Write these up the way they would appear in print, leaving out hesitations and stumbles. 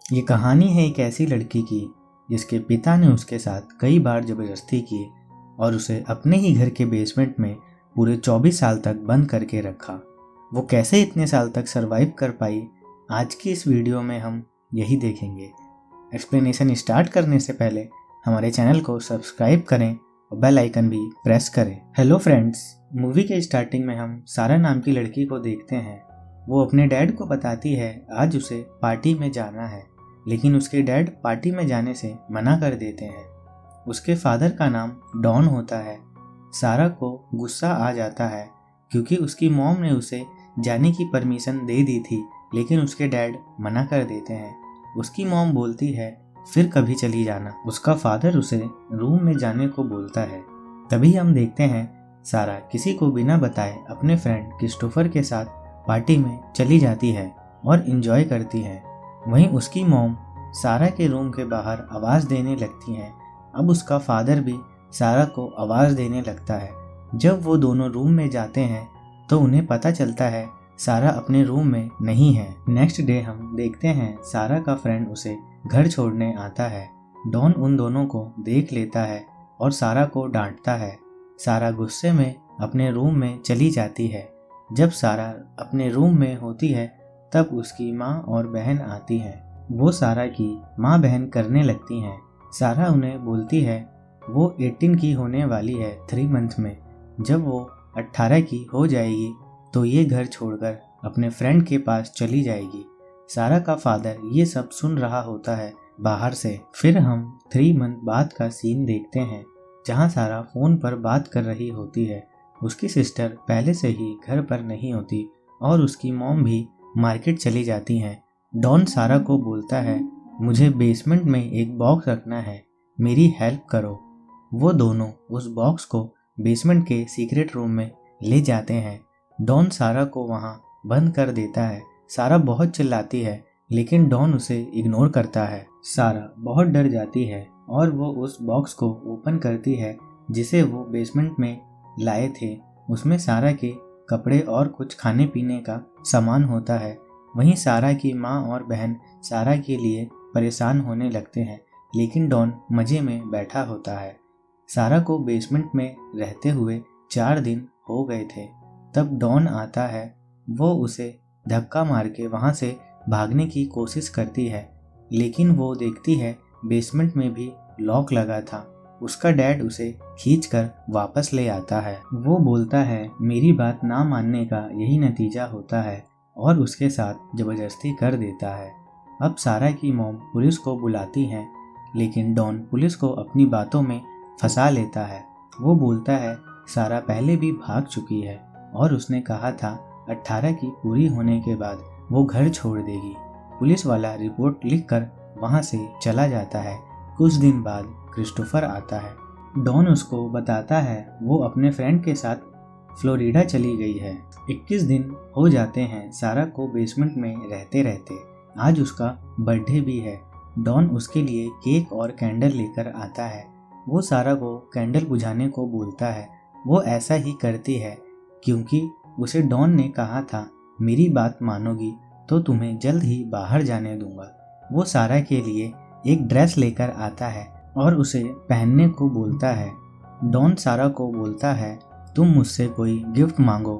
ये कहानी है एक ऐसी लड़की की जिसके पिता ने उसके साथ कई बार ज़बरदस्ती की और उसे अपने ही घर के बेसमेंट में पूरे 24 साल तक बंद करके रखा। वो कैसे इतने साल तक सरवाइव कर पाई, आज की इस वीडियो में हम यही देखेंगे। एक्सप्लेनेशन स्टार्ट करने से पहले हमारे चैनल को सब्सक्राइब करें और बेल आइकन भी प्रेस करें। हेलो फ्रेंड्स, मूवी के स्टार्टिंग में हम सारा नाम की लड़की को देखते हैं। वो अपने डैड को बताती है आज उसे पार्टी में जाना है, लेकिन उसके डैड पार्टी में जाने से मना कर देते हैं। उसके फादर का नाम डॉन होता है। सारा को गुस्सा आ जाता है क्योंकि उसकी मॉम ने उसे जाने की परमिशन दे दी थी, लेकिन उसके डैड मना कर देते हैं। उसकी मॉम बोलती है फिर कभी चली जाना। उसका फादर उसे रूम में जाने को बोलता है। तभी हम देखते हैं सारा किसी को बिना बताए अपने फ्रेंड क्रिस्टोफर के साथ पार्टी में चली जाती है और एंजॉय करती है। वहीं उसकी मॉम सारा के रूम के बाहर आवाज़ देने लगती हैं। अब उसका फादर भी सारा को आवाज़ देने लगता है। जब वो दोनों रूम में जाते हैं तो उन्हें पता चलता है सारा अपने रूम में नहीं है। नेक्स्ट डे हम देखते हैं सारा का फ्रेंड उसे घर छोड़ने आता है। डॉन उन दोनों को देख लेता है और सारा को डांटता है। सारा गुस्से में अपने रूम में चली जाती है। जब सारा अपने रूम में होती है तब उसकी माँ और बहन आती हैं। वो सारा की माँ बहन करने लगती हैं। सारा उन्हें बोलती है वो 18 की होने वाली है 3 मंथ में। जब वो 18 की हो जाएगी तो ये घर छोड़कर अपने फ्रेंड के पास चली जाएगी। सारा का फादर ये सब सुन रहा होता है बाहर से। फिर हम 3 मंथ बाद का सीन देखते हैं जहाँ सारा फ़ोन पर बात कर रही होती है। उसकी सिस्टर पहले से ही घर पर नहीं होती और उसकी मॉम भी मार्केट चली जाती हैं। डॉन सारा को बोलता है मुझे बेसमेंट में एक बॉक्स रखना है, मेरी हेल्प करो। वो दोनों उस बॉक्स को बेसमेंट के सीक्रेट रूम में ले जाते हैं। डॉन सारा को वहाँ बंद कर देता है। सारा बहुत चिल्लाती है लेकिन डॉन उसे इग्नोर करता है। सारा बहुत डर जाती है और वो उस बॉक्स को ओपन करती है जिसे वो बेसमेंट में लाए थे। उसमें सारा के कपड़े और कुछ खाने पीने का सामान होता है। वहीं सारा की माँ और बहन सारा के लिए परेशान होने लगते हैं, लेकिन डॉन मज़े में बैठा होता है। सारा को बेसमेंट में रहते हुए 4 दिन हो गए थे। तब डॉन आता है। वो उसे धक्का मार के वहाँ से भागने की कोशिश करती है, लेकिन वो देखती है बेसमेंट में भी लॉक लगा था। उसका डैड उसे खींचकर वापस ले आता है। वो बोलता है मेरी बात ना मानने का यही नतीजा होता है और उसके साथ ज़बरदस्ती कर देता है। अब सारा की मॉम पुलिस को बुलाती है, लेकिन डॉन पुलिस को अपनी बातों में फंसा लेता है। वो बोलता है सारा पहले भी भाग चुकी है और उसने कहा था 18 की पूरी होने के बाद वो घर छोड़ देगी। पुलिस वाला रिपोर्ट लिखकर वहाँ से चला जाता है। कुछ दिन बाद क्रिस्टोफर आता है। डॉन उसको बताता है वो अपने फ्रेंड के साथ फ्लोरिडा चली गई है। 21 दिन हो जाते हैं सारा को बेसमेंट में रहते रहते। आज उसका बर्थडे भी है। डॉन उसके लिए केक और कैंडल लेकर आता है। वो सारा को कैंडल बुझाने को बोलता है। वो ऐसा ही करती है क्योंकि उसे डॉन ने कहा था मेरी बात मानोगी तो तुम्हें जल्द ही बाहर जाने दूंगा। वो सारा के लिए एक ड्रेस लेकर आता है और उसे पहनने को बोलता है। डॉन सारा को बोलता है तुम मुझसे कोई गिफ्ट मांगो।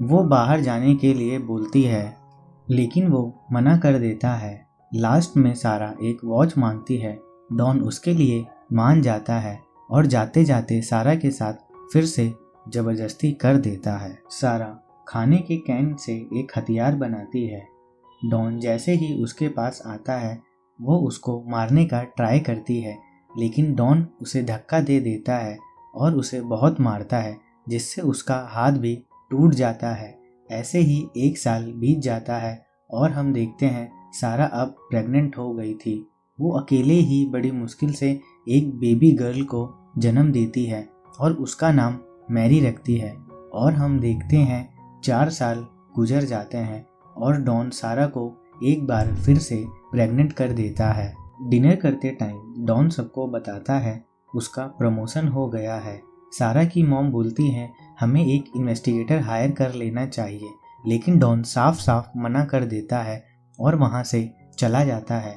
वो बाहर जाने के लिए बोलती है, लेकिन वो मना कर देता है। लास्ट में सारा एक वॉच मांगती है। डॉन उसके लिए मान जाता है और जाते जाते सारा के साथ फिर से ज़बरदस्ती कर देता है। सारा खाने के कैन से एक हथियार बनाती है। डॉन जैसे ही उसके पास आता है वो उसको मारने का ट्राई करती है, लेकिन डॉन उसे धक्का दे देता है और उसे बहुत मारता है, जिससे उसका हाथ भी टूट जाता है। ऐसे ही 1 साल बीत जाता है और हम देखते हैं सारा अब प्रेग्नेंट हो गई थी। वो अकेले ही बड़ी मुश्किल से एक बेबी गर्ल को जन्म देती है और उसका नाम मैरी रखती है। और हम देखते हैं 4 साल गुजर जाते हैं और डॉन सारा को एक बार फिर से प्रेग्नेंट कर देता है। डिनर करते टाइम डॉन सबको बताता है उसका प्रमोशन हो गया है। सारा की मॉम बोलती है हमें एक इन्वेस्टिगेटर हायर कर लेना चाहिए, लेकिन डॉन साफ साफ मना कर देता है और वहाँ से चला जाता है।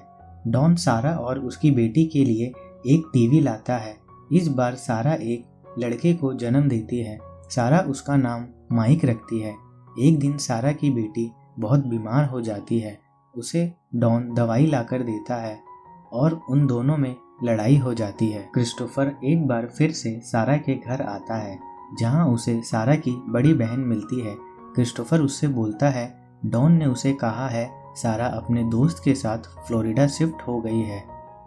डॉन सारा और उसकी बेटी के लिए एक टीवी लाता है। इस बार सारा एक लड़के को जन्म देती है। सारा उसका नाम माइक रखती है। एक दिन सारा की बेटी बहुत बीमार हो जाती है। उसे डॉन दवाई लाकर देता है और उन दोनों में लड़ाई हो जाती है। क्रिस्टोफर एक बार फिर से सारा के घर आता है, जहां उसे सारा की बड़ी बहन मिलती है। क्रिस्टोफर उससे बोलता है डॉन ने उसे कहा है सारा अपने दोस्त के साथ फ्लोरिडा शिफ्ट हो गई है।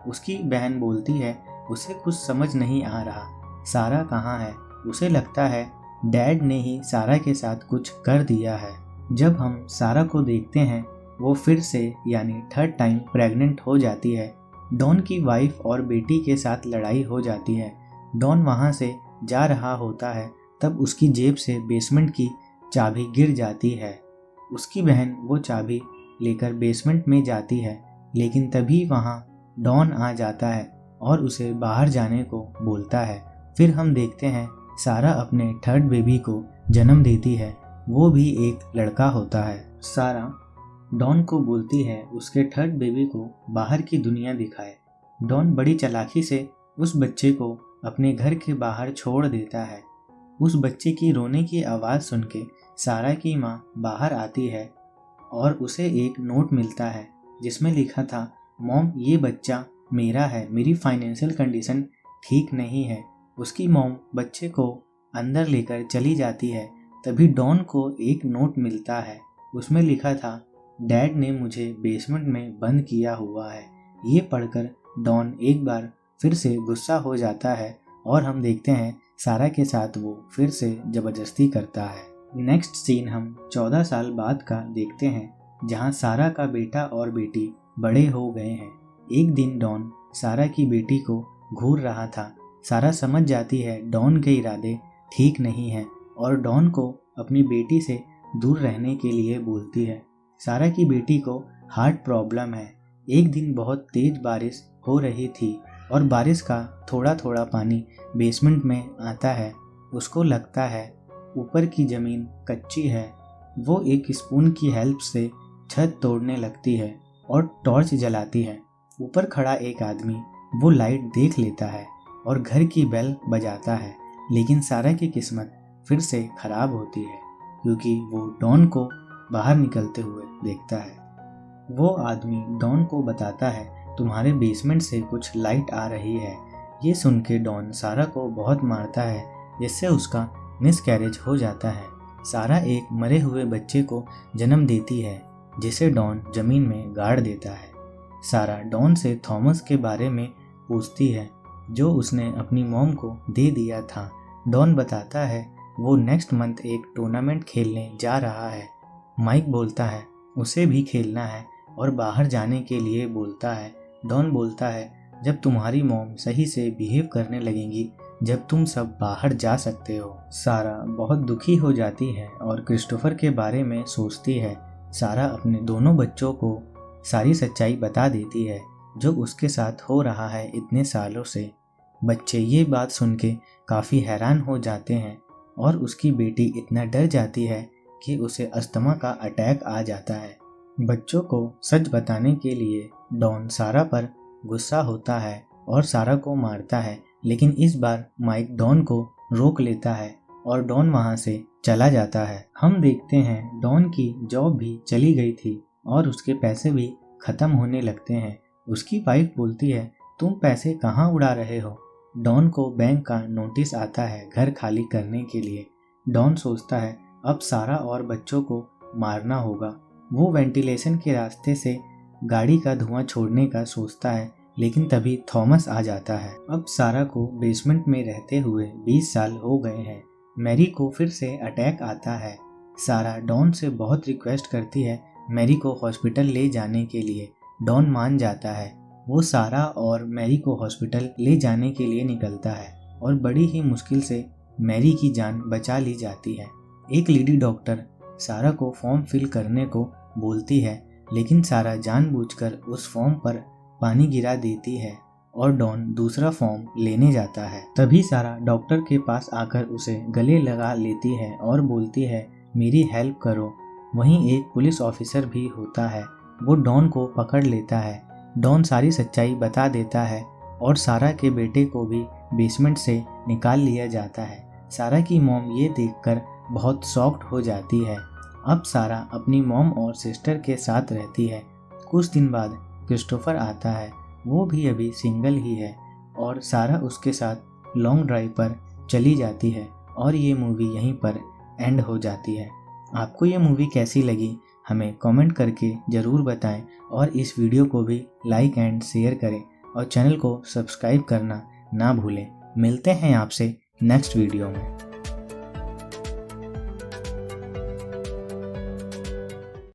उसकी बहन बोलती है उसे कुछ समझ नहीं आ रहा, सारा कहाँ है। उसे लगता है डैड ने ही सारा के साथ कुछ कर दिया है। जब हम सारा को देखते हैं वो फिर से यानी थर्ड टाइम प्रेग्नेंट हो जाती है। डॉन की वाइफ और बेटी के साथ लड़ाई हो जाती है। डॉन वहाँ से जा रहा होता है, तब उसकी जेब से बेसमेंट की चाबी गिर जाती है। उसकी बहन वो चाबी लेकर बेसमेंट में जाती है, लेकिन तभी वहाँ डॉन आ जाता है और उसे बाहर जाने को बोलता है। फिर हम देखते हैं सारा अपने थर्ड बेबी को जन्म देती है। वो भी एक लड़का होता है। सारा डॉन को बोलती है उसके थर्ड बेबी को बाहर की दुनिया दिखाए। डॉन बड़ी चालाकी से उस बच्चे को अपने घर के बाहर छोड़ देता है। उस बच्चे की रोने की आवाज़ सुन के सारा की माँ बाहर आती है और उसे एक नोट मिलता है जिसमें लिखा था मॉम ये बच्चा मेरा है, मेरी फाइनेंशियल कंडीशन ठीक नहीं है। उसकी मॉम बच्चे को अंदर लेकर चली जाती है। तभी डॉन को एक नोट मिलता है, उसमें लिखा था डैड ने मुझे बेसमेंट में बंद किया हुआ है। ये पढ़कर डॉन एक बार फिर से गुस्सा हो जाता है और हम देखते हैं सारा के साथ वो फिर से ज़बरदस्ती करता है। नेक्स्ट सीन हम 14 साल बाद का देखते हैं, जहां सारा का बेटा और बेटी बड़े हो गए हैं। एक दिन डॉन सारा की बेटी को घूर रहा था। सारा समझ जाती है डॉन के इरादे ठीक नहीं हैं और डॉन को अपनी बेटी से दूर रहने के लिए बोलती है। सारा की बेटी को हार्ट प्रॉब्लम है। एक दिन बहुत तेज बारिश हो रही थी और बारिश का थोड़ा थोड़ा पानी बेसमेंट में आता है। उसको लगता है ऊपर की ज़मीन कच्ची है। वो एक स्पून की हेल्प से छत तोड़ने लगती है और टॉर्च जलाती है। ऊपर खड़ा एक आदमी वो लाइट देख लेता है और घर की बेल बजाता है, लेकिन सारा की किस्मत फिर से खराब होती है क्योंकि वो डॉन को बाहर निकलते हुए देखता है। वो आदमी डॉन को बताता है तुम्हारे बेसमेंट से कुछ लाइट आ रही है। ये सुन के डॉन सारा को बहुत मारता है, जिससे उसका मिसकैरेज हो जाता है। सारा एक मरे हुए बच्चे को जन्म देती है, जिसे डॉन जमीन में गाड़ देता है। सारा डॉन से थॉमस के बारे में पूछती है, जो उसने अपनी मॉम को दे दिया था। डॉन बताता है वो नेक्स्ट मंथ एक टूर्नामेंट खेलने जा रहा है। माइक बोलता है उसे भी खेलना है और बाहर जाने के लिए बोलता है। डॉन बोलता है जब तुम्हारी मॉम सही से बिहेव करने लगेंगी, जब तुम सब बाहर जा सकते हो। सारा बहुत दुखी हो जाती है और क्रिस्टोफर के बारे में सोचती है। सारा अपने दोनों बच्चों को सारी सच्चाई बता देती है जो उसके साथ हो रहा है इतने सालों से। बच्चे ये बात सुन के काफ़ी हैरान हो जाते हैं और उसकी बेटी इतना डर जाती है कि उसे अस्थमा का अटैक आ जाता है। बच्चों को सच बताने के लिए डॉन सारा पर गुस्सा होता है और सारा को मारता है, लेकिन इस बार माइक डॉन को रोक लेता है और डॉन वहां से चला जाता है। हम देखते हैं डॉन की जॉब भी चली गई थी और उसके पैसे भी खत्म होने लगते हैं। उसकी वाइफ बोलती है तुम पैसे कहाँ उड़ा रहे हो। डॉन को बैंक का नोटिस आता है घर खाली करने के लिए। डॉन सोचता है अब सारा और बच्चों को मारना होगा। वो वेंटिलेशन के रास्ते से गाड़ी का धुआं छोड़ने का सोचता है, लेकिन तभी थॉमस आ जाता है। अब सारा को बेसमेंट में रहते हुए 20 साल हो गए हैं। मैरी को फिर से अटैक आता है। सारा डॉन से बहुत रिक्वेस्ट करती है मैरी को हॉस्पिटल ले जाने के लिए। डॉन मान जाता है। वो सारा और मैरी को हॉस्पिटल ले जाने के लिए निकलता है और बड़ी ही मुश्किल से मैरी की जान बचा ली जाती है। एक लेडी डॉक्टर सारा को फॉर्म फिल करने को बोलती है, लेकिन सारा जानबूझकर उस फॉर्म पर पानी गिरा देती है और डॉन दूसरा फॉर्म लेने जाता है। तभी सारा डॉक्टर के पास आकर उसे गले लगा लेती है और बोलती है मेरी हेल्प करो। वहीं एक पुलिस ऑफिसर भी होता है, वो डॉन को पकड़ लेता है। डॉन सारी सच्चाई बता देता है और सारा के बेटे को भी बेसमेंट से निकाल लिया जाता है। सारा की मॉम ये देखकर बहुत शॉक्ड हो जाती है। अब सारा अपनी मॉम और सिस्टर के साथ रहती है। कुछ दिन बाद क्रिस्टोफर आता है, वो भी अभी सिंगल ही है और सारा उसके साथ लॉन्ग ड्राइव पर चली जाती है और ये मूवी यहीं पर एंड हो जाती है। आपको ये मूवी कैसी लगी हमें कमेंट करके ज़रूर बताएं और इस वीडियो को भी लाइक एंड शेयर करें और चैनल को सब्सक्राइब करना ना भूलें। मिलते हैं आपसे नेक्स्ट वीडियो में।